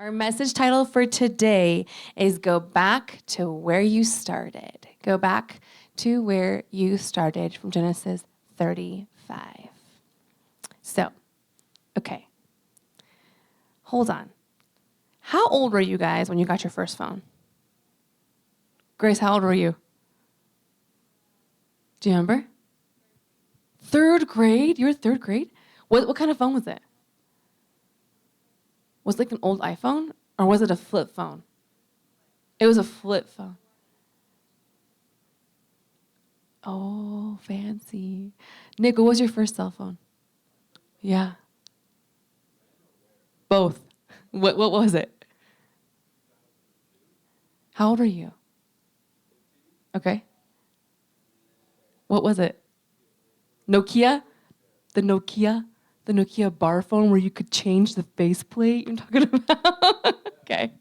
Our message title for today is Go Back to Where You Started. Go back to where you started from Genesis 35. So, okay. Hold on. How old were you guys when you got your first phone? Grace, how old were you? Do you remember? Third grade? You were third grade? What kind of phone was it? Was it like an old iPhone, or was it a flip phone? It was a flip phone. Oh, fancy. Nick, what was your first cell phone? Yeah. Both. What was it? How old are you? Okay. What was it? Nokia? The Nokia bar phone where you could change the faceplate you're talking about? Okay.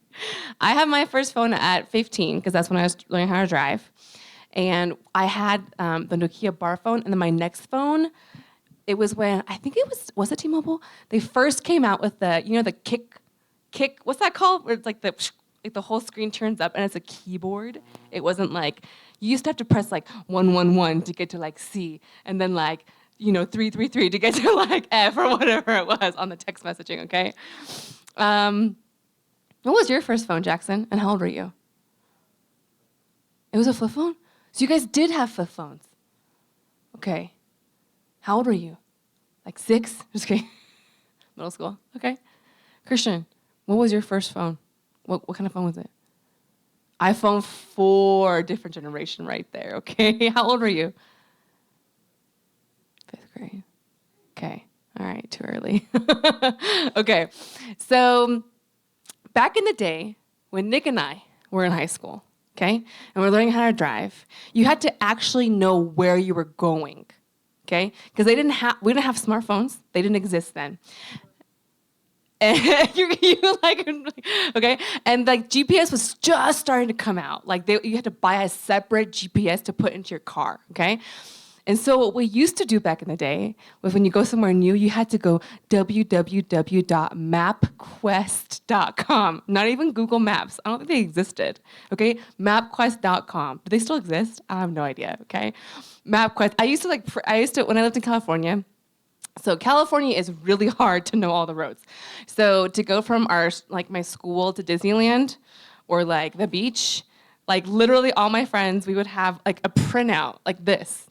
I had my first phone at 15 because that's when I was learning how to drive. And I had the Nokia bar phone, and then my next phone, it was when, I think was it T-Mobile? They first came out with the kick, what's that called? Where it's like the whole screen turns up and it's a keyboard. It wasn't like, you used to have to press like 111 to get to like C, and then like, 333 to get to like F or whatever it was on the text messaging, okay? What was your first phone, Jackson? And how old were you? It was a flip phone? So you guys did have flip phones. Okay. How old were you? Like 6? Just kidding. Middle school. Okay. Christian, what was your first phone? What kind of phone was it? iPhone 4, different generation right there, okay? How old were you? 5th grade. Okay. All right, too early. Okay. So back in the day, when Nick and I were in high school, okay, and we're learning how to drive, you had to actually know where you were going, okay? Because we didn't have smartphones. They didn't exist then. And you like, okay? And like GPS was just starting to come out. Like you had to buy a separate GPS to put into your car, okay? And so what we used to do back in the day was when you go somewhere new, you had to go www.mapquest.com. Not even Google Maps. I don't think they existed, okay? Mapquest.com. Do they still exist? I have no idea, okay? MapQuest. I used to, when I lived in California, so California is really hard to know all the roads. So to go from my school to Disneyland or like the beach, like literally all my friends, we would have like a printout like this,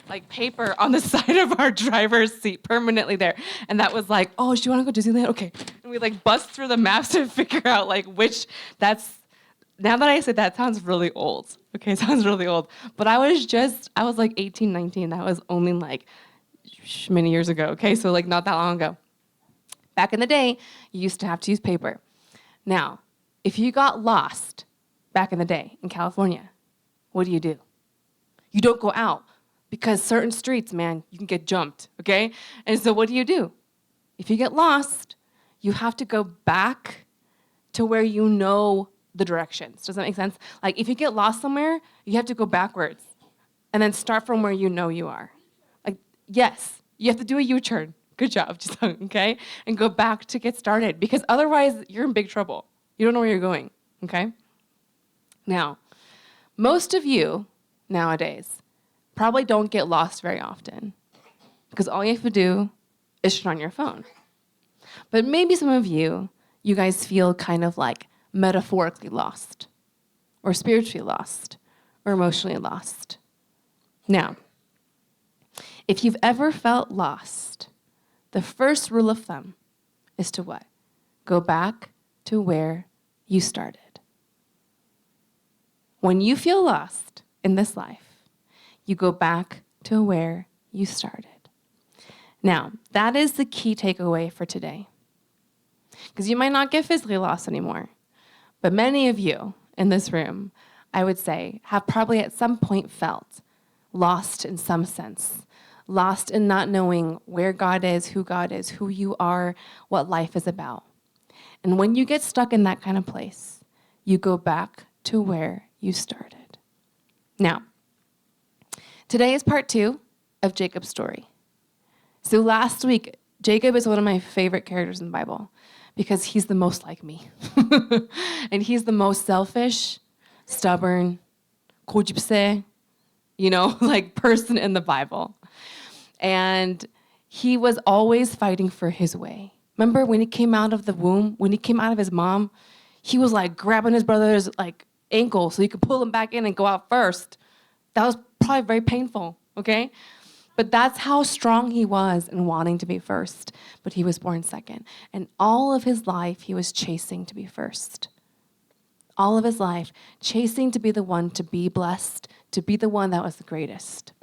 like paper on the side of our driver's seat permanently there. And that was like, oh, do you want to go to Disneyland? Okay. And we like bust through the maps to figure out like now that I said that sounds really old. Okay, it sounds really old. But I was like 18, 19. That was only like many years ago, okay? So like not that long ago. Back in the day, you used to have to use paper. Now, if you got lost back in the day in California, what do? You don't go out because certain streets, man, you can get jumped, okay? And so what do? If you get lost, you have to go back to where you know the directions. Does that make sense? Like if you get lost somewhere, you have to go backwards and then start from where you know you are. Yes, you have to do a U-turn. Good job, okay? And go back to get started because otherwise you're in big trouble. You don't know where you're going, okay? Now, most of you nowadays probably don't get lost very often because all you have to do is turn on your phone. But maybe some of you guys feel kind of like metaphorically lost or spiritually lost or emotionally lost. Now, if you've ever felt lost, the first rule of thumb is to what? Go back to where you started. When you feel lost in this life, you go back to where you started. Now, that is the key takeaway for today. Because you might not get physically lost anymore, but many of you in this room, I would say, have probably at some point felt lost in some sense. Lost in not knowing where God is, who you are, what life is about. And when you get stuck in that kind of place, you go back to where you started. Now, today is part 2 of Jacob's story. So last week, Jacob is one of my favorite characters in the Bible because he's the most like me. And he's the most selfish, stubborn, 고집세, like person in the Bible. And he was always fighting for his way. Remember when he came out of the womb, when he came out of his mom, he was like grabbing his brother's like ankle so he could pull him back in and go out first. That was probably very painful, okay? But that's how strong he was in wanting to be first. But he was born second. And all of his life, he was chasing to be first. All of his life, chasing to be the one to be blessed, to be the one that was the greatest.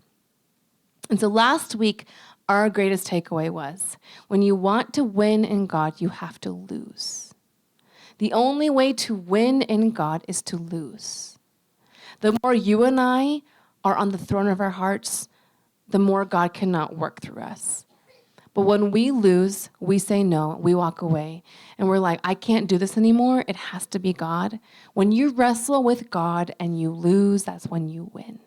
And so last week, our greatest takeaway was, when you want to win in God, you have to lose. The only way to win in God is to lose. The more you and I are on the throne of our hearts, the more God cannot work through us. But when we lose, we say no, we walk away, and we're like, I can't do this anymore, it has to be God. When you wrestle with God and you lose, that's when you win.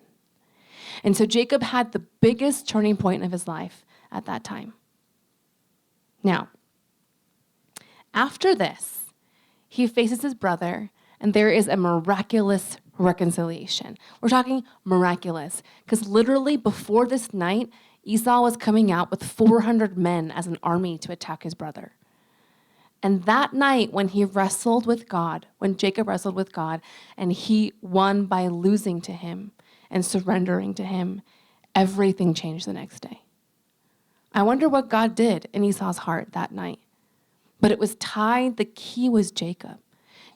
And so Jacob had the biggest turning point of his life at that time. Now, after this, he faces his brother, and there is a miraculous reconciliation. We're talking miraculous, because literally before this night, Esau was coming out with 400 men as an army to attack his brother. And that night, when he wrestled with God, when Jacob wrestled with God, and he won by losing to him and surrendering to him, everything changed the next day. I wonder what God did in Esau's heart that night. But it was tied, the key was Jacob.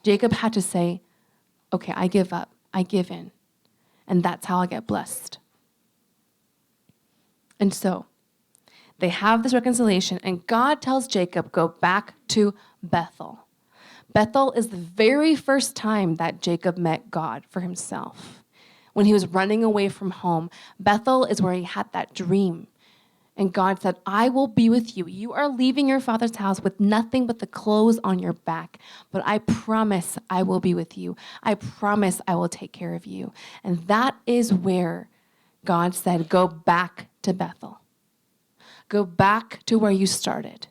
Jacob had to say, okay, I give up, I give in. And that's how I get blessed. And so they have this reconciliation, and God tells Jacob, go back to Bethel. Bethel is the very first time that Jacob met God for himself. When he was running away from home, Bethel is where he had that dream. And God said, I will be with you. You are leaving your father's house with nothing but the clothes on your back. But I promise I will be with you. I promise I will take care of you. And that is where God said, go back to Bethel. Go back to where you started.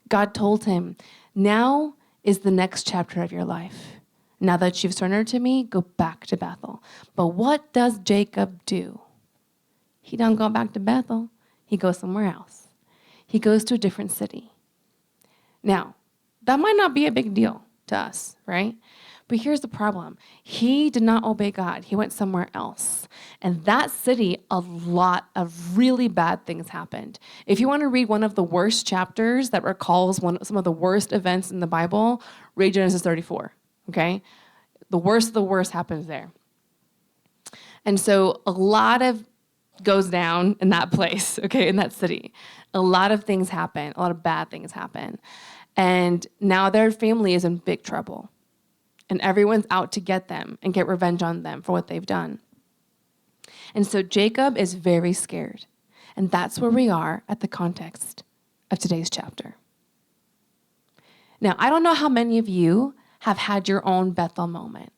God told him, now is the next chapter of your life. Now that you've surrendered to me, go back to Bethel. But what does Jacob do? He don't go back to Bethel. He goes somewhere else. He goes to a different city. Now, that might not be a big deal to us, right? But here's the problem. He did not obey God. He went somewhere else. And that city, a lot of really bad things happened. If you want to read one of the worst chapters that recalls some of the worst events in the Bible, read Genesis 34, okay? The worst of the worst happens there. And so a lot of goes down in that place, okay, in that city. A lot of things happen. A lot of bad things happen. And now their family is in big trouble. And everyone's out to get them and get revenge on them for what they've done. And so Jacob is very scared. And that's where we are at the context of today's chapter. Now, I don't know how many of you have had your own Bethel moment.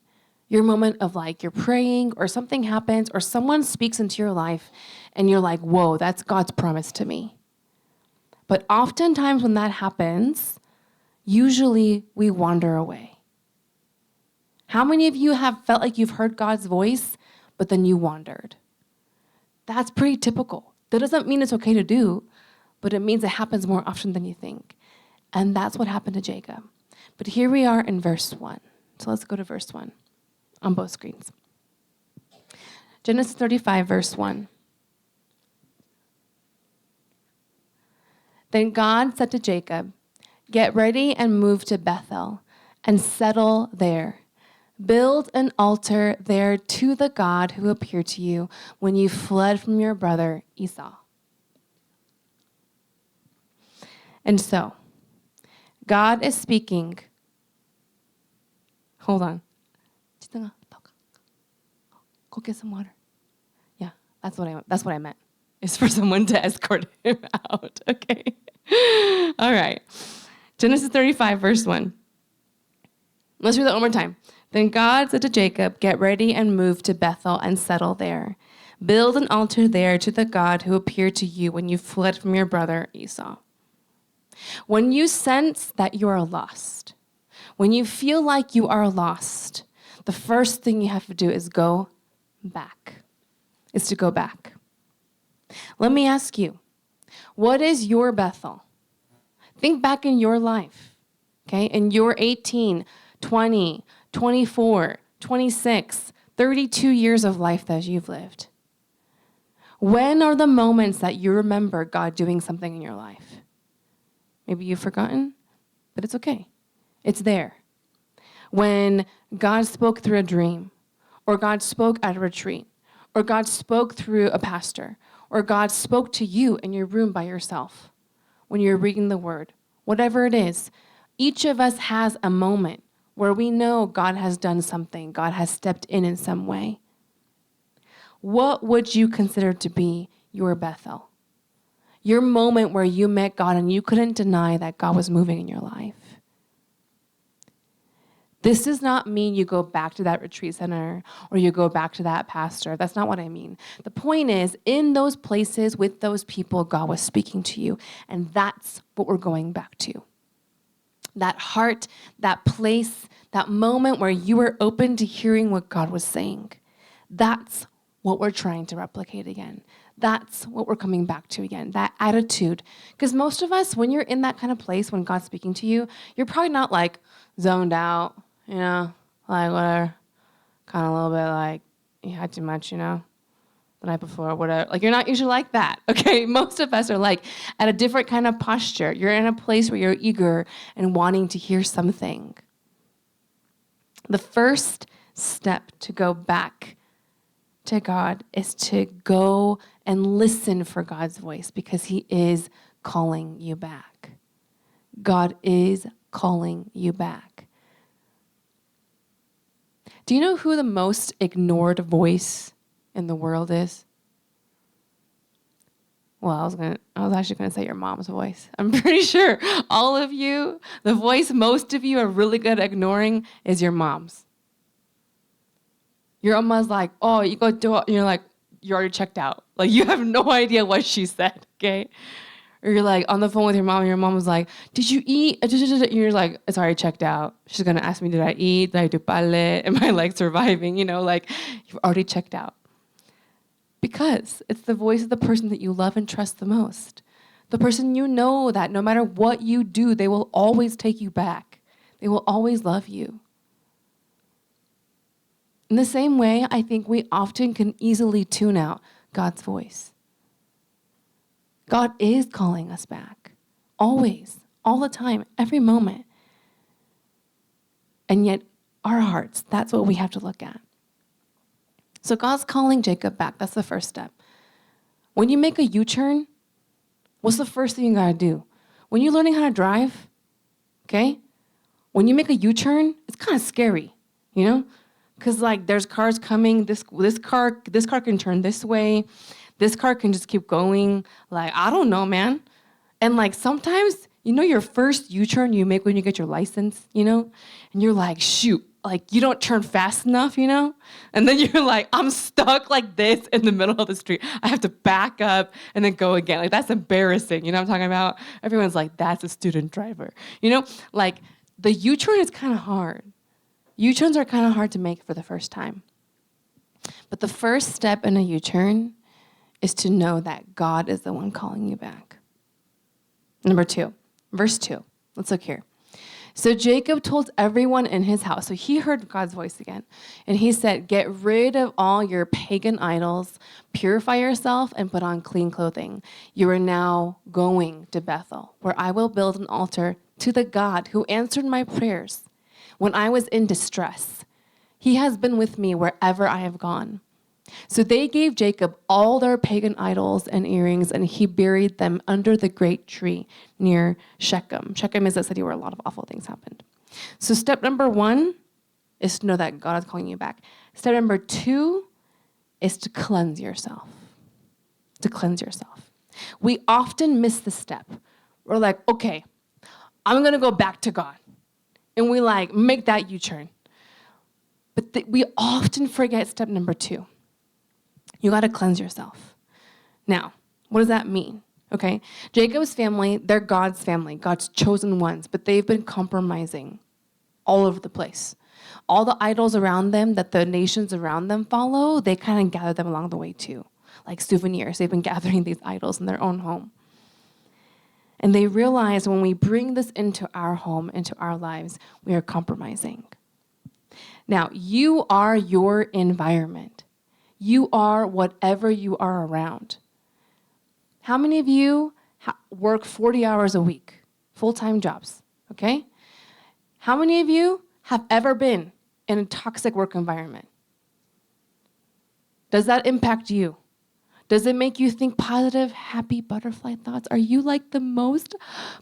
Your moment of like you're praying or something happens or someone speaks into your life and you're like, whoa, that's God's promise to me. But oftentimes when that happens, usually we wander away. How many of you have felt like you've heard God's voice, but then you wandered? That's pretty typical. That doesn't mean it's okay to do, but it means it happens more often than you think. And that's what happened to Jacob. But here we are in verse 1. So let's go to verse 1. On both screens. Genesis 35, verse 1. Then God said to Jacob, get ready and move to Bethel and settle there. Build an altar there to the God who appeared to you when you fled from your brother Esau. And so, God is speaking. Hold on. Go get some water. Yeah, that's what I meant. It's for someone to escort him out. Okay. All right. Genesis 35, verse 1. Let's read that one more time. Then God said to Jacob, get ready and move to Bethel and settle there. Build an altar there to the God who appeared to you when you fled from your brother Esau. When you sense that you are lost, when you feel like you are lost, the first thing you have to do is go back. Is to go back. Let me ask you, what is your Bethel? Think back in your life, okay? In your 18, 20, 24, 26, 32 years of life that you've lived. When are the moments that you remember God doing something in your life? Maybe you've forgotten, but it's okay. It's there. When God spoke through a dream, or God spoke at a retreat, or God spoke through a pastor, or God spoke to you in your room by yourself when you're reading the word, whatever it is, each of us has a moment where we know God has done something, God has stepped in some way. What would you consider to be your Bethel? Your moment where you met God and you couldn't deny that God was moving in your life. This does not mean you go back to that retreat center or you go back to that pastor. That's not what I mean. The point is, in those places with those people, God was speaking to you, and that's what we're going back to. That heart, that place, that moment where you were open to hearing what God was saying. That's what we're trying to replicate again. That's what we're coming back to again, that attitude. Because most of us, when you're in that kind of place, when God's speaking to you, you're probably not like zoned out, like whatever, kind of a little bit like you had too much, the night before, whatever. Like you're not usually like that, okay? Most of us are like at a different kind of posture. You're in a place where you're eager and wanting to hear something. The first step to go back to God is to go and listen for God's voice because he is calling you back. God is calling you back. Do you know who the most ignored voice in the world is? Well, I was actually gonna say your mom's voice. I'm pretty sure all of you, the voice most of you are really good at ignoring is your mom's. Your mama's like, oh, you go do it. And you're like, you're already checked out. Like, you have no idea what she said, okay? Or you're like on the phone with your mom, and your mom was like, did you eat? And you're like, it's already checked out. She's gonna ask me, did I eat? Did I do pale? Am I like surviving? Like you've already checked out. Because it's the voice of the person that you love and trust the most. The person you know that no matter what you do, they will always take you back. They will always love you. In the same way, I think we often can easily tune out God's voice. God is calling us back. Always, all the time, every moment. And yet, our hearts, that's what we have to look at. So God's calling Jacob back. That's the first step. When you make a U-turn, what's the first thing you gotta do? When you're learning how to drive, okay? When you make a U-turn, it's kind of scary, Because there's cars coming, this car can turn this way, this car can just keep going. I don't know, man. And sometimes, your first U-turn you make when you get your license, and you're like, shoot, you don't turn fast enough, And then you're like, I'm stuck like this in the middle of the street. I have to back up and then go again. That's embarrassing. You know what I'm talking about? Everyone's like, that's a student driver. The U-turn is kind of hard. U-turns are kind of hard to make for the first time. But the first step in a U-turn is to know that God is the one calling you back. Number 2, verse 2. Let's look here. So Jacob told everyone in his house, so he heard God's voice again, and he said, get rid of all your pagan idols, purify yourself, and put on clean clothing. You are now going to Bethel, where I will build an altar to the God who answered my prayers when I was in distress. He has been with me wherever I have gone. So they gave Jacob all their pagan idols and earrings, and he buried them under the great tree near Shechem. Shechem is a city where a lot of awful things happened. So step number 1 is to know that God is calling you back. Step number 2 is to cleanse yourself. To cleanse yourself. We often miss the step. We're like, okay, I'm going to go back to God. And we make that U-turn. But we often forget step number 2. You got to cleanse yourself. Now, what does that mean? Okay? Jacob's family, they're God's family, God's chosen ones, but they've been compromising all over the place. All the idols around them that the nations around them follow, they kind of gather them along the way too. Like souvenirs, they've been gathering these idols in their own home. And they realize when we bring this into our home, into our lives, we are compromising. Now, you are your environment. You are whatever you are around. How many of you work 40 hours a week, full-time jobs, okay? How many of you have ever been in a toxic work environment? Does that impact you? Does it make you think positive, happy butterfly thoughts? Are you like the most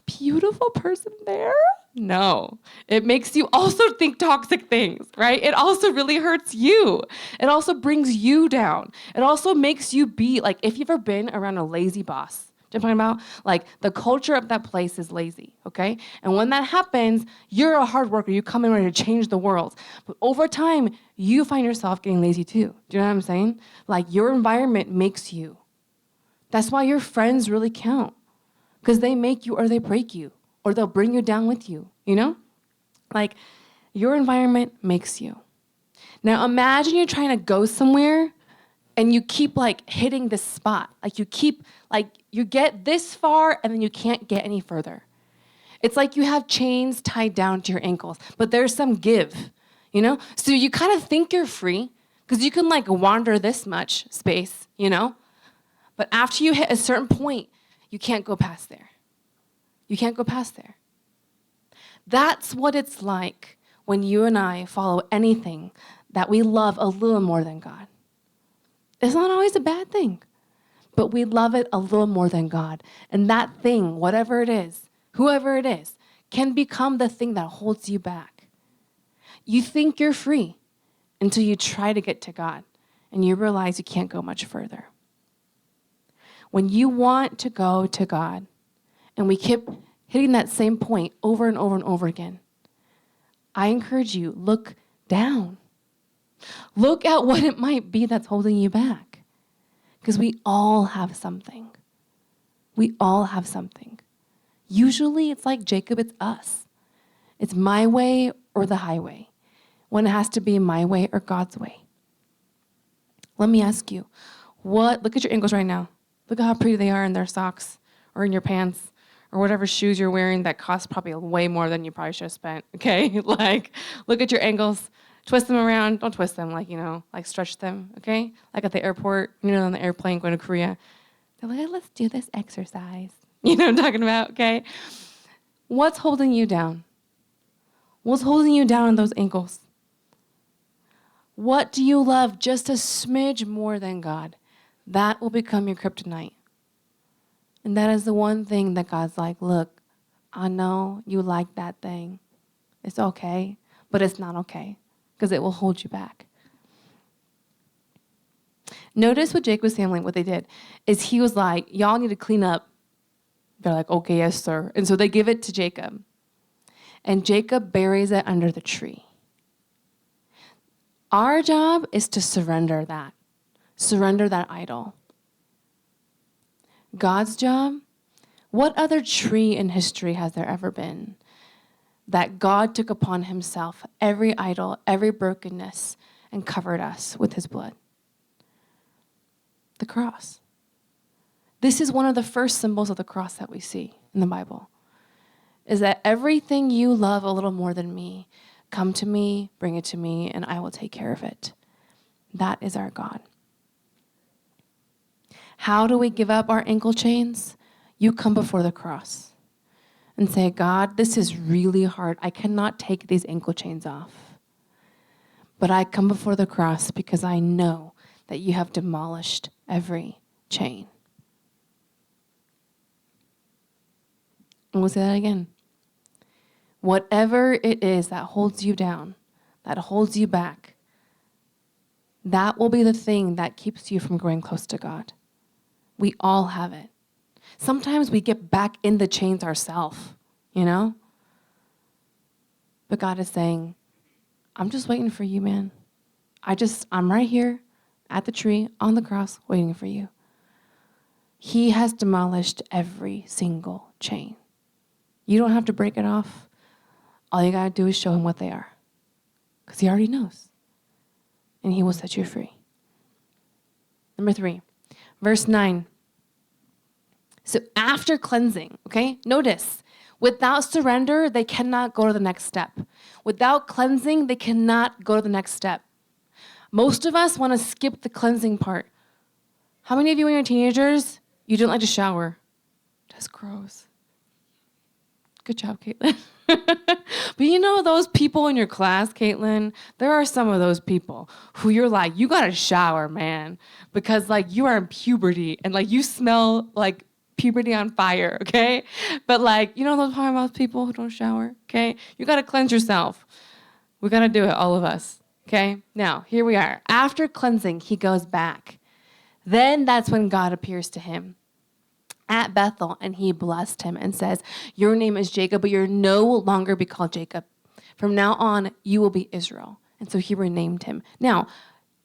beautiful person there? No. It makes you also think toxic things, right? It also really hurts you. It also brings you down. It also makes you be, like, if you've ever been around a lazy boss, do you know what I'm talking about? Like, the culture of that place is lazy, okay? And when that happens, you're a hard worker. You come in ready to change the world. But over time, you find yourself getting lazy too. Do you know what I'm saying? Like, your environment makes you. That's why your friends really count. Because they make you or they break you. Or they'll bring you down with you, you know? Like, your environment makes you. Now, imagine you're trying to go somewhere and you keep, like, hitting this spot. Like, you get this far and then you can't get any further. It's like you have chains tied down to your ankles, but there's some give, you know? So you kind of think you're free because you can, like, wander this much space, you know? But after you hit a certain point, you can't go past there. You can't go past there. That's what it's like when you and I follow anything that we love a little more than God. It's not always a bad thing, but we love it a little more than God. And that thing, whatever it is, whoever it is, can become the thing that holds you back. You think you're free until you try to get to God, and you realize you can't go much further. When you want to go to God, and we keep hitting that same point over and over and over again, I encourage you, look down. Look at what it might be that's holding you back. Because we all have something. We all have something. Usually it's like Jacob, it's us. It's my way or the highway. When it has to be my way or God's way. Let me ask you, look at your ankles right now. Look at how pretty they are in their socks or in your pants or whatever shoes you're wearing that cost probably way more than you probably should have spent, okay? Like, look at your ankles. Twist them around. Don't twist them, like stretch them, okay? Like at the airport, on the airplane going to Korea. They're like, let's do this exercise. You know what I'm talking about, okay? What's holding you down? What's holding you down on those ankles? What do you love just a smidge more than God? That will become your kryptonite. And that is the one thing that God's like, look, I know you like that thing. It's okay, but it's not okay because it will hold you back. Notice with Jacob's family, what they did is he was like, y'all need to clean up. They're like, okay, yes, sir. And so they give it to Jacob. And Jacob buries it under the tree. Our job is to surrender that idol. God's job, what other tree in history has there ever been that God took upon himself every idol, every brokenness, and covered us with his blood? The cross. This is one of the first symbols of the cross that we see in the Bible, is that everything you love a little more than me, come to me, bring it to me, and I will take care of it. That is our God. How do we give up our ankle chains? You come before the cross and say, God, this is really hard. I cannot take these ankle chains off. But I come before the cross because I know that you have demolished every chain. And we'll say that again. Whatever it is that holds you down, that holds you back, that will be the thing that keeps you from growing close to God. We all have it. Sometimes we get back in the chains ourselves, But God is saying, I'm just waiting for you, man. I'm right here at the tree, on the cross, waiting for you. He has demolished every single chain. You don't have to break it off. All you got to do is show him what they are, because he already knows, and he will set you free. Number 3, verse 9. So after cleansing, okay, notice, without surrender, they cannot go to the next step. Without cleansing, they cannot go to the next step. Most of us want to skip the cleansing part. How many of you when you're teenagers, you didn't like to shower? That's gross. Good job, Caitlin. But you know those people in your class, Caitlin, there are some of those people who you're like, you got to shower, man, because like you are in puberty and like you smell like puberty on fire, okay? But like, you know those people who don't shower, okay? You got to cleanse yourself. We got to do it, all of us, okay? Now, here we are. After cleansing, he goes back. Then that's when God appears to him at Bethel, and he blessed him and says, your name is Jacob, but you'll no longer be called Jacob. From now on, you will be Israel. And so he renamed him. Now,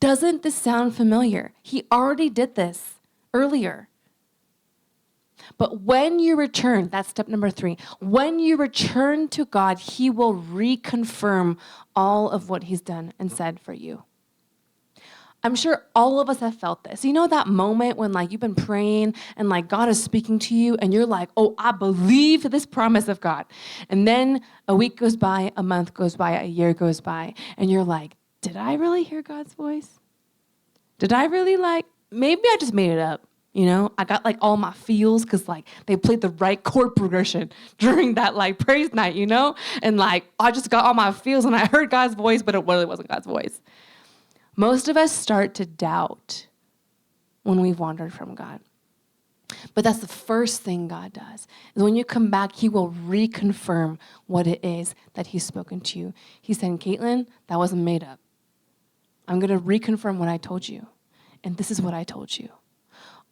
doesn't this sound familiar? He already did this earlier. But when you return, that's step number 3, when you return to God, he will reconfirm all of what he's done and said for you. I'm sure all of us have felt this. You know that moment when like you've been praying and like God is speaking to you and you're like, oh, I believe this promise of God. And then a week goes by, a month goes by, a year goes by, and you're like, did I really hear God's voice? Did I really maybe I just made it up. You know, I got like all my feels because like they played the right chord progression during that like praise night, you know? And like I just got all my feels and I heard God's voice, but it really wasn't God's voice. Most of us start to doubt when we've wandered from God. But that's the first thing God does. Is when you come back, he will reconfirm what it is that he's spoken to you. He said, Caitlin, that wasn't made up. I'm going to reconfirm what I told you. And this is what I told you.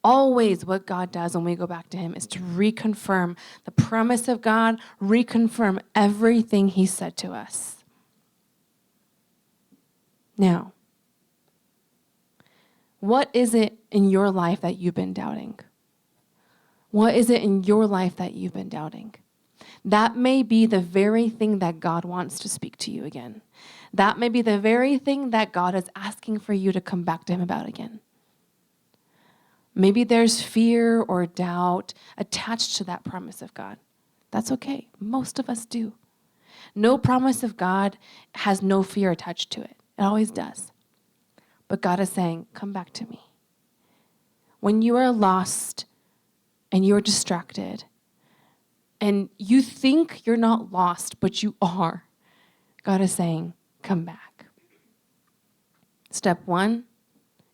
Always what God does when we go back to him is to reconfirm the promise of God, reconfirm everything he said to us. Now, what is it in your life that you've been doubting? What is it in your life that you've been doubting? That may be the very thing that God wants to speak to you again. That may be the very thing that God is asking for you to come back to him about again. Maybe there's fear or doubt attached to that promise of God. That's okay. Most of us do. No promise of God has no fear attached to it. It always does. But God is saying, come back to me. When you are lost and you're distracted and you think you're not lost, but you are, God is saying, come back. Step 1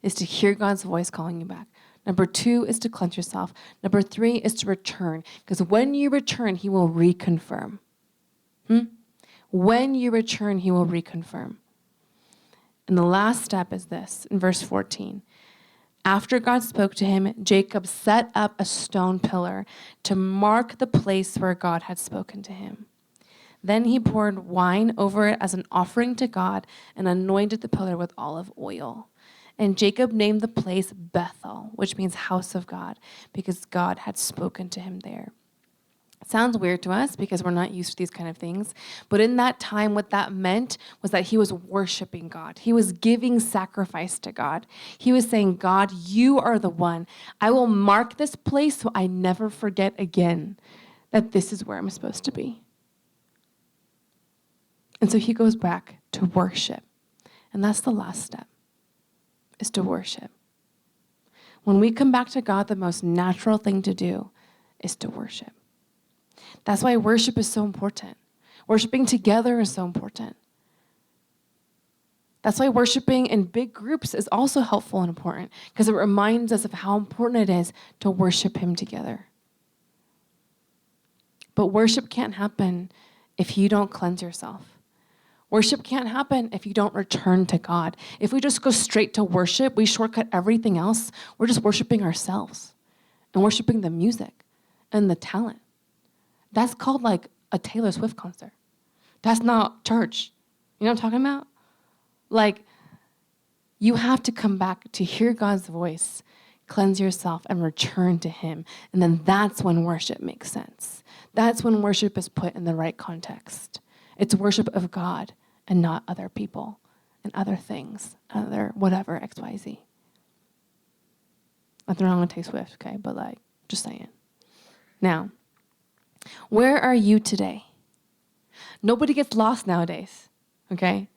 is to hear God's voice calling you back. Number 2 is to cleanse yourself. Number 3 is to return, because when you return, he will reconfirm. When you return, he will reconfirm. And the last step is this, in verse 14. After God spoke to him, Jacob set up a stone pillar to mark the place where God had spoken to him. Then he poured wine over it as an offering to God and anointed the pillar with olive oil. And Jacob named the place Bethel, which means house of God, because God had spoken to him there. It sounds weird to us because we're not used to these kind of things. But in that time, what that meant was that he was worshiping God. He was giving sacrifice to God. He was saying, God, you are the one. I will mark this place so I never forget again that this is where I'm supposed to be. And so he goes back to worship. And that's the last step, is to worship. When we come back to God, the most natural thing to do is to worship. That's why worship is so important. Worshiping together is so important. That's why worshiping in big groups is also helpful and important, because it reminds us of how important it is to worship him together. But worship can't happen if you don't cleanse yourself. Worship can't happen if you don't return to God. If we just go straight to worship, we shortcut everything else, we're just worshiping ourselves and worshiping the music and the talent. That's called like a Taylor Swift concert. That's not church. You know what I'm talking about? Like, you have to come back to hear God's voice, cleanse yourself, and return to him. And then that's when worship makes sense. That's when worship is put in the right context. It's worship of God and not other people and other things, other whatever, XYZ. Nothing wrong with Tay Swift, okay? But like, just saying. Now, where are you today? Nobody gets lost nowadays, okay?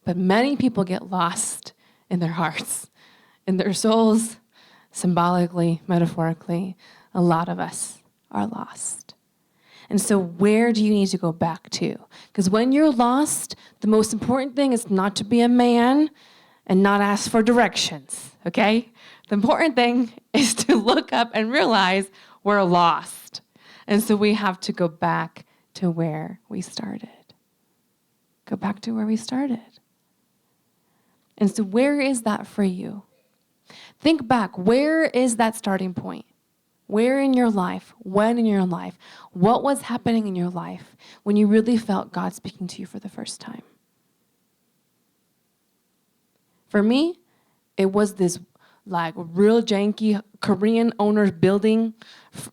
But many people get lost in their hearts, in their souls, symbolically, metaphorically. A lot of us are lost. And so where do you need to go back to? Because when you're lost, the most important thing is not to be a man and not ask for directions, okay? The important thing is to look up and realize we're lost. And so we have to go back to where we started. Go back to where we started. And so where is that for you? Think back. Where is that starting point? Where in your life? When in your life? What was happening in your life when you really felt God speaking to you for the first time? For me, it was this like real janky Korean owner's building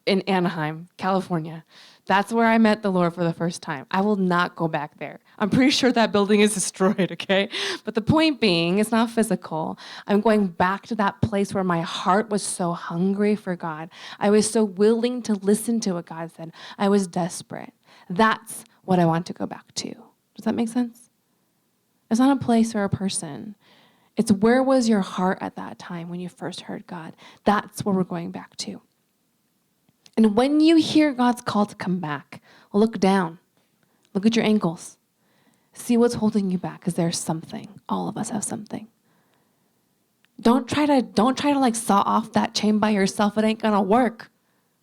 in Anaheim, California. That's where I met the Lord for the first time. I will not go back there. I'm pretty sure that building is destroyed, okay? But the point being, it's not physical. I'm going back to that place where my heart was so hungry for God. I was so willing to listen to what God said. I was desperate. That's what I want to go back to. Does that make sense? It's not a place or a person. It's where was your heart at that time when you first heard God? That's where we're going back to. And when you hear God's call to come back, look down. Look at your ankles. See what's holding you back, because there's something. All of us have something. Don't try to like saw off that chain by yourself. It ain't gonna work.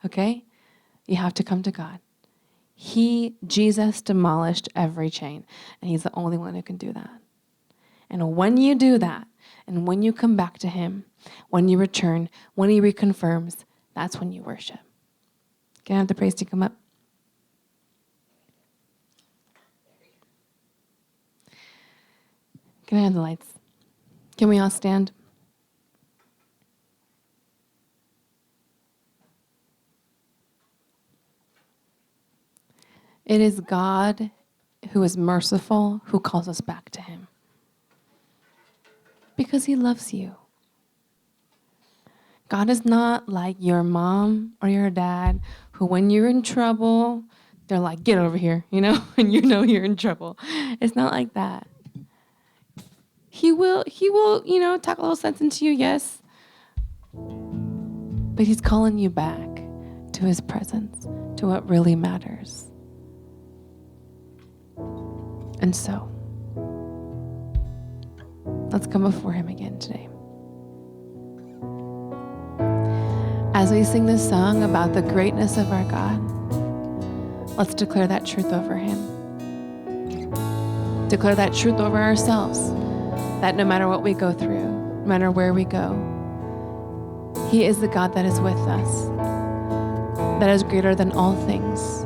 Okay? You have to come to God. Jesus demolished every chain, and he's the only one who can do that. And when you do that, and when you come back to him, when you return, when he reconfirms, that's when you worship. Can I have the praise team come up? Can I have the lights? Can we all stand? It is God who is merciful, who calls us back to him. Because he loves you. God is not like your mom or your dad, who when you're in trouble, they're like, get over here, and you know you're in trouble. It's not like that. He will, talk a little sense into you, yes. But he's calling you back to his presence, to what really matters. And so, let's come before him again today. As we sing this song about the greatness of our God, let's declare that truth over him. Declare that truth over ourselves, that no matter what we go through, no matter where we go, he is the God that is with us, that is greater than all things,